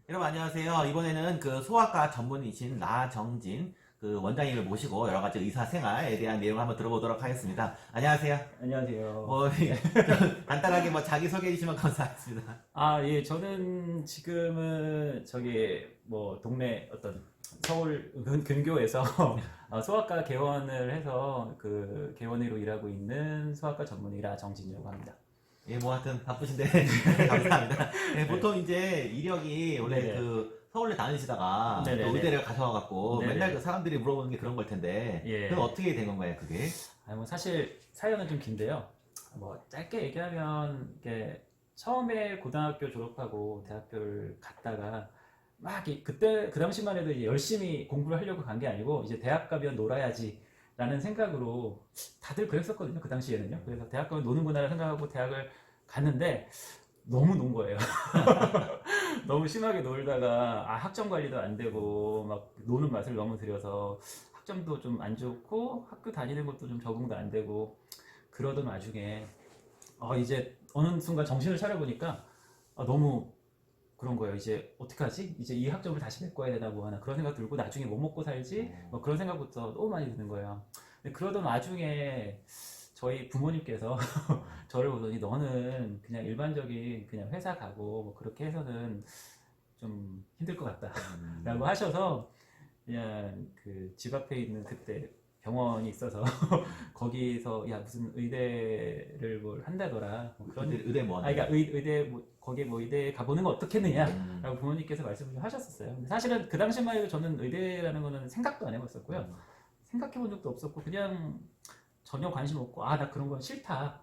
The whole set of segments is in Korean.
여러분 안녕하세요. 이번에는 그 소아과 전문의신 나정진 그 원장님을 모시고 여러 가지 의사 생활에 대한 내용을 한번 들어보도록 하겠습니다. 안녕하세요. 안녕하세요. 뭐 네. 간단하게 뭐 자기 소개해 주시면 감사하겠습니다. 예, 저는 지금은 동네 어떤 서울 근교에서 소아과 개원을 해서 그 개원의로 일하고 있는 소아과 전문의라 정진이라고 합니다. 예, 뭐 하여튼 바쁘신데 감사합니다. 예, 네. 보통 이제 이력이 원래 네네. 그 서울에 다니시다가 또 네네네. 의대를 가셔갖고 네네. 맨날 그 사람들이 물어보는 게 그런 걸 텐데 예. 그건 어떻게 된 건가요, 그게? 사실 사연은 좀 긴데요. 짧게 얘기하면 이게 처음에 고등학교 졸업하고 대학교를 갔다가 그때 그 당시만 해도 이제 열심히 공부를 하려고 간 게 아니고 이제 대학 가면 놀아야지라는 생각으로 다들 그랬었거든요. 그 당시에는요. 그래서 대학 가면 노는구나 생각하고 대학을 갔는데 너무 논 거예요. 너무 심하게 놀다가 학점 관리도 안 되고 막 노는 맛을 너무 들여서 학점도 좀 안 좋고 학교 다니는 것도 좀 적응도 안 되고 그러던 와중에 이제 어느 순간 정신을 차려보니까 너무 그런 거예요. 이제 어떡하지? 이제 이 학점을 다시 메꿔야 되나 뭐 하나 그런 생각 들고 나중에 뭐 먹고 살지? 뭐 그런 생각부터 너무 많이 드는 거예요. 근데 그러던 와중에 저희 부모님께서 저를 보더니 너는 그냥 일반적인 그냥 회사 가고 뭐 그렇게 해서는 좀 힘들 것 같다 라고 하셔서 그냥 그 집 앞에 있는 그때 병원이 있어서 거기서 야 무슨 의대를 뭘 한다더라 뭐 그런 의대 뭐 하는 그러니까 의대 뭐 거기 뭐 의대 가보는 거 음. 어떻겠느냐라고 부모님께서 말씀을 좀 하셨었어요. 근데 사실은 그 당시만 해도 저는 의대라는 거는 생각도 안 해봤었고요. 생각해 본 적도 없었고 그냥 전혀 관심 없고 나 그런 건 싫다라고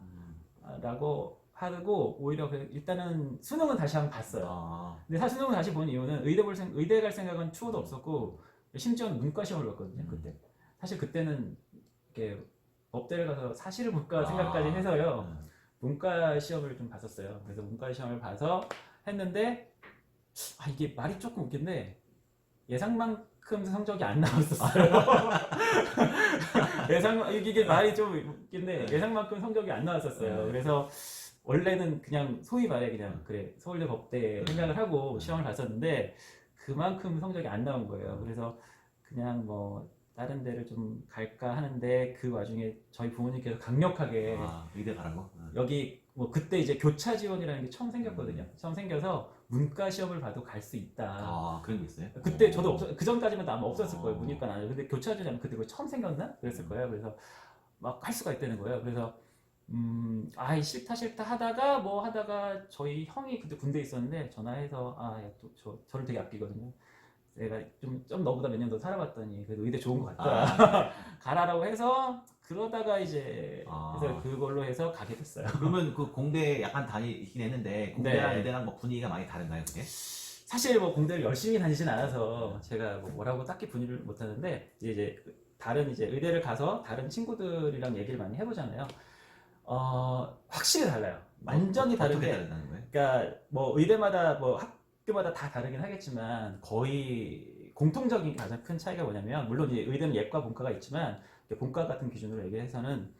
하고 오히려 일단은 수능은 다시 한번 봤어요. 아, 근데 사실 수능을 다시 본 이유는 의대 갈 생각은 추호도 없었고 심지어는 문과 시험을 봤거든요. 그때 사실 그때는 이렇게 법대를 가서 사실을 볼까 생각까지 해서요. 문과 시험을 좀 봤었어요. 그래서 문과 시험을 봐서 했는데 이게 말이 조금 웃긴데 예상만큼 성적이 안 나왔었어요. 이게 말이 좀 웃긴데 예상만큼 성적이 안 나왔었어요. 그래서 원래는 그냥 소위 말해 그냥 그래 서울대 법대 생각을 하고 시험을 봤었는데 그만큼 성적이 안 나온 거예요. 그래서 그냥 뭐 다른 데를 좀 갈까 하는데 그 와중에 저희 부모님께서 강력하게 의대 가라고? 여기 뭐 그때 이제 교차 지원이라는 게 처음 생겼거든요. 처음 생겨서 문과 시험을 봐도 갈 수 있다. 그런 게 있어요? 그때 저도 그 전까지만 아마 없었을 거예요. 문이과 나는. 근데 교차 지원 그때 그거 처음 생겼나? 그랬을 거예요. 그래서 막 할 수가 있다는 거예요. 그래서 싫다 하다가 뭐 하다가 저희 형이 그때 군대에 있었는데 전화해서 저를 되게 아끼거든요. 내가 좀 너보다 몇 년 더 살아봤더니 그래도 의대 좋은 것 같다. 가라라고 해서 그러다가 이제 그래서 그걸로 해서 가게 됐어요. 그러면 그 공대 약간 다니긴 했는데 공대랑 네. 의대랑 뭐 분위기가 많이 다른가요, 그게? 사실 뭐 공대를 열심히 다니진 않아서 제가 뭐라고 딱히 분위를 못 하는데 이제 다른 이제 의대를 가서 다른 친구들이랑 얘기를 많이 해보잖아요. 확실히 달라요. 완전히 다른 어떻게 게 다르다는 거예요? 그러니까 뭐 의대마다 뭐 학교마다 다 다르긴 하겠지만 거의 공통적인 가장 큰 차이가 뭐냐면 물론 이제 의대는 예과 본과가 있지만 본과 같은 기준으로 얘기해서는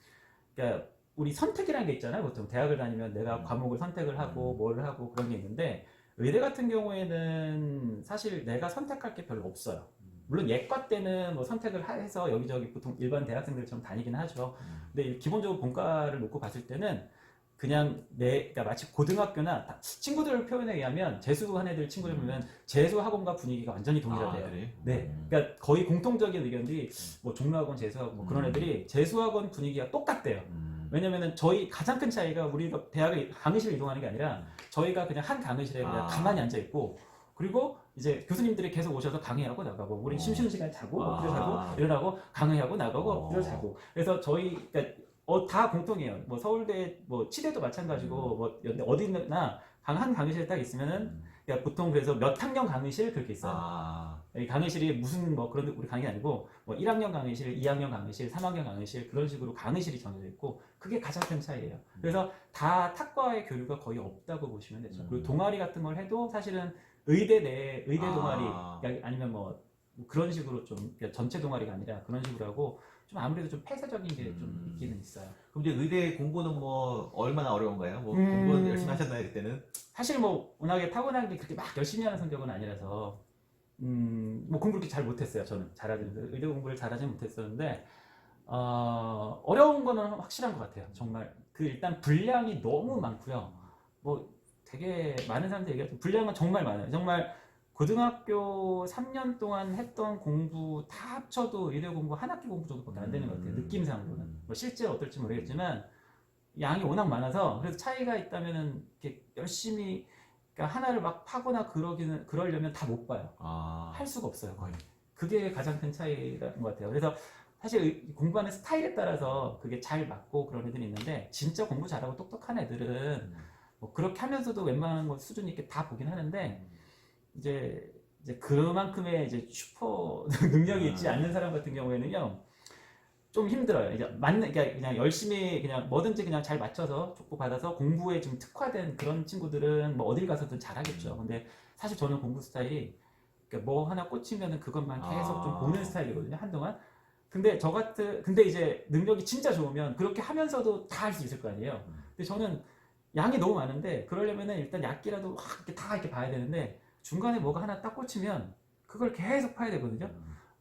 그러니까 우리 선택이라는 게 있잖아요. 보통 대학을 다니면 내가 과목을 선택을 하고 뭘 하고 그런 게 있는데 의대 같은 경우에는 사실 내가 선택할 게 별로 없어요. 물론 예과 때는 뭐 선택을 해서 여기저기 보통 일반 대학생들처럼 다니긴 하죠. 근데 기본적으로 본과를 놓고 봤을 때는 그냥 그러니까 마치 고등학교나 친구들 표현에 의하면 재수한 애들 친구들 보면 재수 학원과 분위기가 완전히 동일하대요. 그래요? 네, 그러니까 거의 공통적인 의견들이 뭐 종로학원, 재수학원 뭐 그런 애들이 재수학원 분위기가 똑같대요. 왜냐면은 저희 가장 큰 차이가 우리가 대학을 강의실을 이동하는 게 아니라 저희가 그냥 한 강의실에 그냥 가만히 앉아 있고 그리고 이제 교수님들이 계속 오셔서 강의하고 나가고 우리 쉬는 시간 자고 엎드려 자고 일어나고 강의하고 나가고 엎드려 자고 그래서 저희 그러니까 다 공통이에요. 뭐 서울대 뭐 치대도 마찬가지고 뭐 어디나 한 강의실에 딱 있으면은 그러니까 보통 그래서 몇 학년 강의실 그렇게 있어요. 이 강의실이 무슨 뭐 그런 우리 강의가 아니고 뭐 1학년 강의실, 2학년 강의실, 3학년 강의실 그런 식으로 강의실이 정해져 있고 그게 가장 큰 차이예요. 그래서 다 탁과의 교류가 거의 없다고 보시면 되죠. 그리고 동아리 같은 걸 해도 사실은 의대 내 의대 동아리 아니면 뭐 그런 식으로 좀 전체 동아리가 아니라 그런 식으로 하고 좀 아무래도 좀 폐쇄적인 게 좀 있기는 있어요. 그럼 이제 의대 공부는 뭐 얼마나 어려운가요? 뭐 음. 공부 열심히 하셨나요 그때는? 사실 뭐 워낙에 타고난 게 그렇게 막 열심히 하는 성격은 아니라서 뭐 공부 그렇게 잘 못했어요. 저는 의대 공부를 잘하지는 못했었는데 어려운 거는 확실한 것 같아요. 정말 그 일단 분량이 너무 많고요. 뭐 되게 많은 사람들이 얘기하죠. 분량은 정말 많아요. 정말 고등학교 3년 동안 했던 공부 다 합쳐도 의대 공부 한 학기 공부 정도밖에 안 되는 것 같아요. 느낌상으로는. 뭐 실제 어떨지 모르겠지만 양이 워낙 많아서 그래서 차이가 있다면은 이렇게 열심히 그러니까 하나를 막 파거나 그러려면 다 못 봐요. 할 수가 없어요 거의. 그게 가장 큰 차이라는 것 같아요. 그래서 사실 공부하는 스타일에 따라서 그게 잘 맞고 그런 애들이 있는데 진짜 공부 잘하고 똑똑한 애들은 뭐 그렇게 하면서도 웬만한 거 수준 있게 다 보긴 하는데 이제 그만큼의 이제 슈퍼 능력이 있지 않는 사람 같은 경우에는요 좀 힘들어요. 이제 그러니까 그냥 열심히 그냥 뭐든지 그냥 잘 맞춰서 족보 받아서 공부에 좀 특화된 그런 친구들은 뭐 어딜 가서든 잘하겠죠. 근데 사실 저는 공부 스타일이 그러니까 뭐 하나 꽂히면은 그것만 계속 좀 보는 스타일이거든요. 한동안. 근데 이제 능력이 진짜 좋으면 그렇게 하면서도 다 할 수 있을 거 아니에요. 근데 저는 양이 너무 많은데 그러려면은 일단 약기라도 확 이렇게 다 이렇게 봐야 되는데 중간에 뭐가 하나 딱 꽂히면 그걸 계속 파야 되거든요.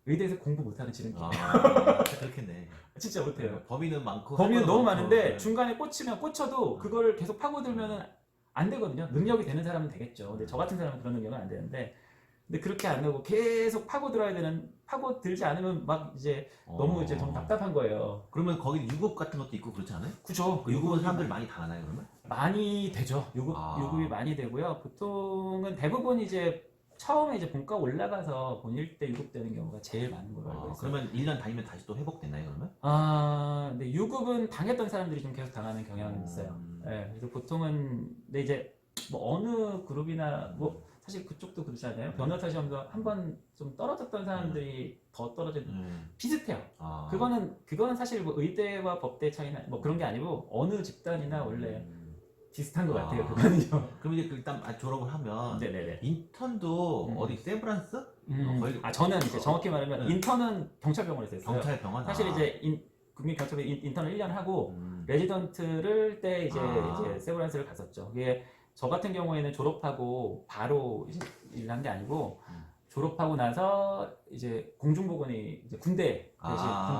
의대에서 공부 못하는 지름길. 그렇겠네. 진짜 못해요. 범위는 많고 범위는 너무 많고, 많은데 네. 중간에 꽂혀도 그걸 계속 파고들면은 안 되거든요. 능력이 되는 사람은 되겠죠. 근데 저 같은 사람은 그런 능력은 안 되는데 근데 그렇게 안 되고 계속 파고들지 않으면 막 이제 너무 이제 좀 답답한 거예요. 그러면 거기 유급 같은 것도 있고 그렇지 않아요? 그죠. 그 유급은 사람들 많이 당하나요 그러면? 많이 되죠. 유급이 많이 되고요. 보통은 대부분 이제 처음에 이제 본과 올라가서 본일 때 유급되는 경우가 제일 많은 걸로 알고 있어요. 그러면 1년 다니면 다시 또 회복되나요 그러면? 근데 유급은 당했던 사람들이 좀 계속 당하는 경향은 있어요. 네, 그래서 보통은 근데 이제 뭐 어느 그룹이나 뭐 사실 그쪽도 그렇잖아요. 변호사 시험도 한 번 좀 떨어졌던 사람들이 더 떨어지는 비슷해요. 그거는 사실 뭐 의대와 법대 차이나 뭐 그런 게 아니고 어느 집단이나 원래 비슷한 것 같아요. 그거는요. 그럼 이제 일단 졸업을 하면 네네네. 인턴도 어디 세브란스? 저는 이제 정확히 말하면 인턴은 경찰병원에서 했어요. 경찰병원? 사실 이제 국민경찰병 인턴을 1년 하고 레지던트를 때 이제 세브란스를 갔었죠. 그게 저 같은 경우에는 졸업하고 바로 일을 한 게 아니고 졸업하고 나서 이제 공중보건의 이제 군대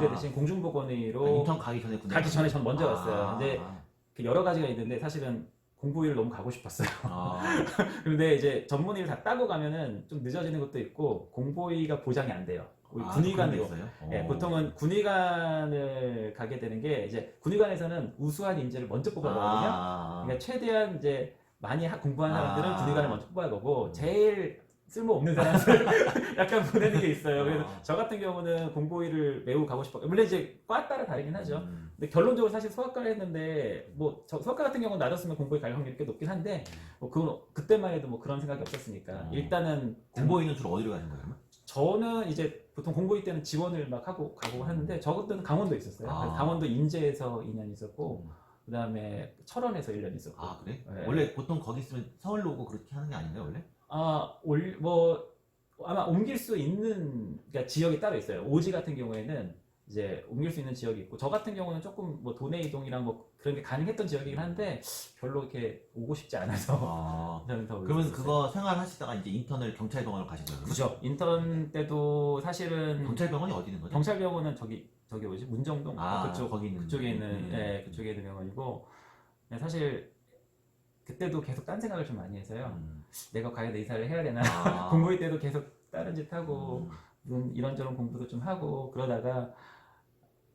대신 공중보건의로 인턴 가기 전에 전 먼저 갔어요. 근데 그 여러 가지가 있는데 사실은 공보위를 너무 가고 싶었어요. 근데 이제 전문의를 다 따고 가면은 좀 늦어지는 것도 있고 공보위가 보장이 안 돼요. 우리 군의관으로. 네, 보통은 군의관을 가게 되는 게 이제 군의관에서는 우수한 인재를 먼저 뽑아가거든요. 그러니까 최대한 이제 많이 공부한 사람들은 군의관을 먼저 뽑아가고 제일 쓸모없는 사람들 약간 보내는 게 있어요. 그래서 저 같은 경우는 공보위를 매우 가고 싶어. 물론 이제 과 따라 다르긴 하죠. 근데 결론적으로 사실 소아과를 했는데 뭐 소아과 같은 경우는 놔뒀으면 공보위 갈 확률이 꽤 높긴 한데 뭐 그때만 해도 뭐 그런 생각이 없었으니까 일단은 공보위는 주로 어디로 가는 거예요? 저는 이제 보통 공보위 때는 지원을 막 가고 하는데 저 그때는 강원도에 있었어요. 그래서 강원도 인제에서 2년 있었고 그다음에 철원에서 1년 있었고. 그래? 네. 원래 보통 거기 있으면 서울로 오고 그렇게 하는 게 아닌가요 원래? 아마 옮길 수 있는 그러니까 지역이 따로 있어요. 오지 같은 경우에는 이제 옮길 수 있는 지역이 있고 저 같은 경우는 조금 뭐 도내 이동이랑 뭐 그런 게 가능했던 지역이긴 한데 별로 이렇게 오고 싶지 않아서 저는 더 그러면 있었어요. 그거 생활하시다가 이제 인턴을 경찰병원으로 가신 거예요? 그죠. 인턴 때도 사실은 경찰병원이 어디 있는 거죠? 경찰병원은 저기 뭐지 문정동 거기 있는 그쪽에 있는 그쪽에 있는 병원이고 사실 그때도 계속 딴 생각을 좀 많이 해서요. 내가 과연 이사를 해야 되나 공부할 때도 계속 다른 짓 하고 이런저런 공부도 좀 하고 그러다가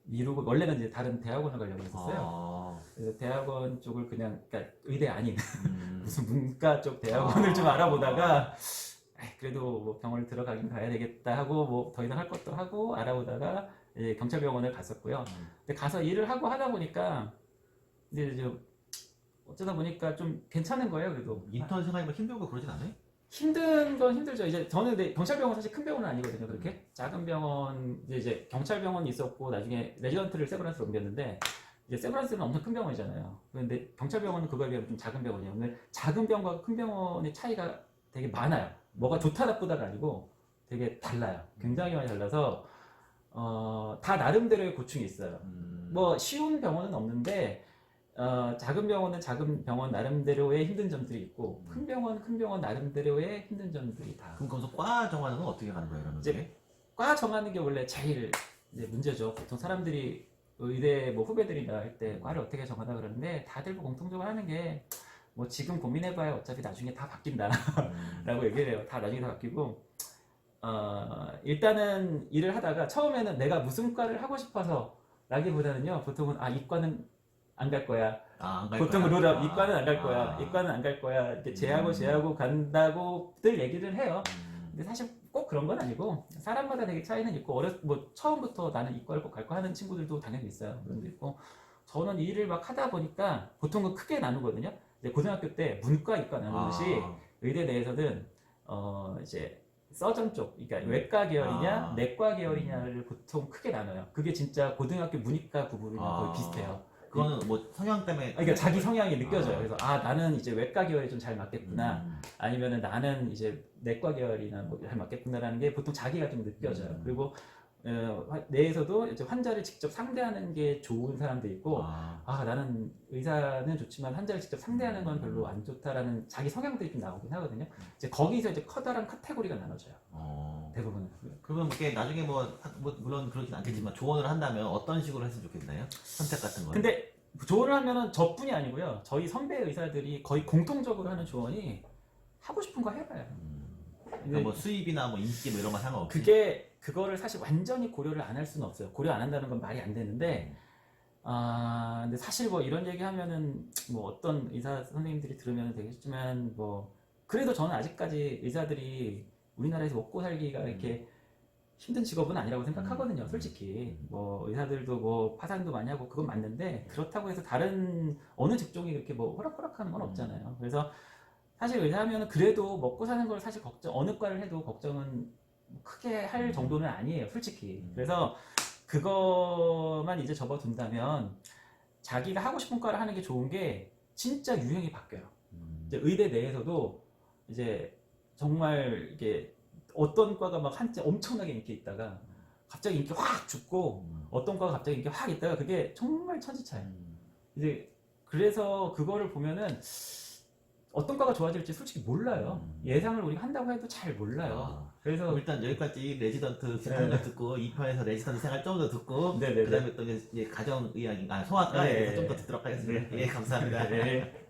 미루고 원래는 이제 다른 대학원을 가려고 했었어요. 그래서 대학원 쪽을 그러니까 의대 아닌 무슨 문과 쪽 대학원을 좀 알아보다가 그래도 뭐 병원을 들어가긴 가야 되겠다 하고 뭐 더 이상 할 것도 하고 알아보다가 이제 경찰병원을 갔었고요. 근데 가서 일을 하다 보니까 이제 어쩌다 보니까 좀 괜찮은 거예요. 그래도 인턴 생활이 뭐 힘들고 그러진 않아요? 힘든 건 힘들죠. 이제 저는 근데 경찰병원 사실 큰 병원은 아니거든요. 그렇게 작은 병원 이제 경찰병원이 있었고 나중에 레지던트를 세브란스로 옮겼는데 이제 세브란스는 엄청 큰 병원이잖아요. 그런데 경찰병원은 그거에 비하면 좀 작은 병원이에요. 근데 작은 병원과 큰 병원의 차이가 되게 많아요. 뭐가 좋다 나쁘다가 아니고 되게 달라요. 굉장히 많이 달라서 다 나름대로의 고충이 있어요. 음. 뭐 쉬운 병원은 없는데 작은 병원은 작은 병원 나름대로의 힘든 점들이 있고 큰 병원 나름대로의 힘든 점들이 다. 그럼 거기서 과 정하는 건 어떻게 가는 거예요, 그러면? 이제 과 정하는 게 원래 제일 이제 문제죠. 보통 사람들이 의대 뭐 후배들이나 할 때 과를 어떻게 정하나 그러는데 다들 뭐 공통적으로 하는 게 뭐 지금 고민해봐야 어차피 나중에 다 바뀐다라고 얘기를 해요. 다 나중에 다 바뀌고 일단은 일을 하다가 처음에는 내가 무슨 과를 하고 싶어서 라기보다는요 보통은 이과는 안 갈 거야. 안 갈 보통 거야? 룰업 이과는 안 갈 거야. 이과는 안 갈 거야. 이렇게 제하고 간다고들 얘기를 해요. 근데 사실 꼭 그런 건 아니고 사람마다 되게 차이는 있고 뭐 처음부터 나는 이과를 꼭 갈 거 하는 친구들도 당연히 있어요. 그런 데 있고 저는 이 일을 막 하다 보니까 보통은 크게 나누거든요. 이제 고등학교 때 문과 이과 나누듯이 의대 내에서는 이제 서전 쪽, 그러니까 외과 계열이냐 내과 계열이냐를 보통 크게 나눠요. 그게 진짜 고등학교 문이과 구분이랑 거의 비슷해요. 그거는 뭐 성향 때문에 그러니까 자기 성향이 느껴져요. 그래서 나는 이제 외과 계열이 좀 잘 맞겠구나. 아니면은 나는 이제 내과 계열이나 뭐 잘 맞겠구나라는 게 보통 자기가 좀 느껴져요. 그리고 내에서도 이제 환자를 직접 상대하는 게 좋은 사람도 있고, 나는 의사는 좋지만 환자를 직접 상대하는 건 별로 안 좋다라는 자기 성향들이 좀 나오긴 하거든요. 이제 거기서 이제 커다란 카테고리가 나눠져요. 대부분은. 그러면 이게 나중에 뭐 물론 그렇진 않겠지만 조언을 한다면 어떤 식으로 했으면 좋겠나요? 선택 같은 거. 근데 조언을 하면은 저뿐이 아니고요. 저희 선배 의사들이 거의 공통적으로 하는 조언이 하고 싶은 거 해봐요. 그러니까 뭐 수입이나 뭐 인기 뭐 이런 거 상관없이. 그거를 사실 완전히 고려를 안 할 수는 없어요. 고려 안 한다는 건 말이 안 되는데, 근데 사실 뭐 이런 얘기 하면은 뭐 어떤 의사 선생님들이 들으면 되겠지만 뭐 그래도 저는 아직까지 의사들이 우리나라에서 먹고 살기가 이렇게 힘든 직업은 아니라고 생각하거든요. 솔직히 뭐 의사들도 뭐 파산도 많이 하고 그건 맞는데 그렇다고 해서 다른 어느 직종이 그렇게 뭐 호락호락하는 건 없잖아요. 그래서 사실 의사하면 그래도 먹고 사는 걸 사실 어느 과를 해도 걱정은 크게 할 정도는 아니에요, 솔직히. 그래서 그거만 이제 접어둔다면 자기가 하고 싶은 과를 하는 게 좋은 게 진짜 유형이 바뀌어요. 이제 의대 내에서도 이제 정말 이게 어떤 과가 막 한때 엄청나게 인기 있다가 갑자기 인기 확 죽고 어떤 과가 갑자기 인기 확 있다가 그게 정말 천지차예요. 이제 그래서 그거를 보면은 어떤 과가 좋아질지 솔직히 몰라요. 예상을 우리가 한다고 해도 잘 몰라요. 그래서 일단 여기까지 레지던트 생활 듣고 2편에서 레지던트 생활 좀 더 듣고 네네네. 그다음에 또 이제 가정의학 소아과에 좀 더 듣도록 하겠습니다. 예, 감사합니다. 네.